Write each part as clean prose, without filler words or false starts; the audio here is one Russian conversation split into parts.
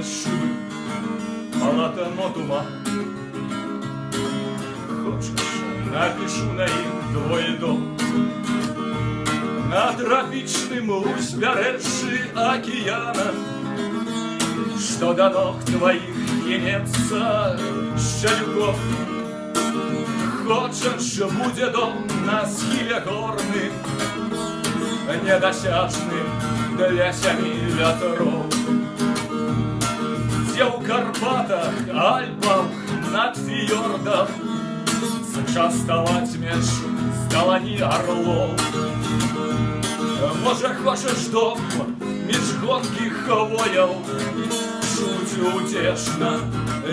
фальшивых полотно туман. Хочешь, напишу на им твой дом над тропичным узбережьем океана, что до ног твоих кинется шалюков. Хочешь, будет дом на схиле горным, недосяжным для 7 ветров, где у Карпатах, Альпах, над фьордом зачастовать меж столони орлов. Може, хочеш дом між гонких хвояв, чуть утешно,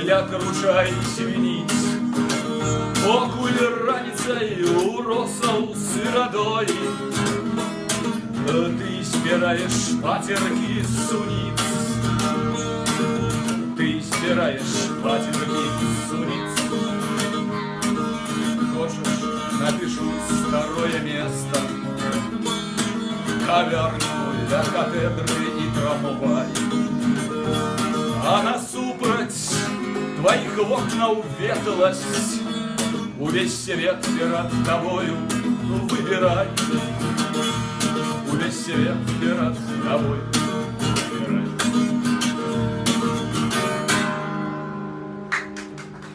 як ручай свініць, покуль раніцей у росаў сырадой ты збираешь патерки суниц, ты збираешь патерки суниц. Хочешь, напишу второе место, таверну для катедры и трамвай, а насупраць твоих окнаў ветласць, увесь свет перед тобою выбирай, увесь свет перед тобой.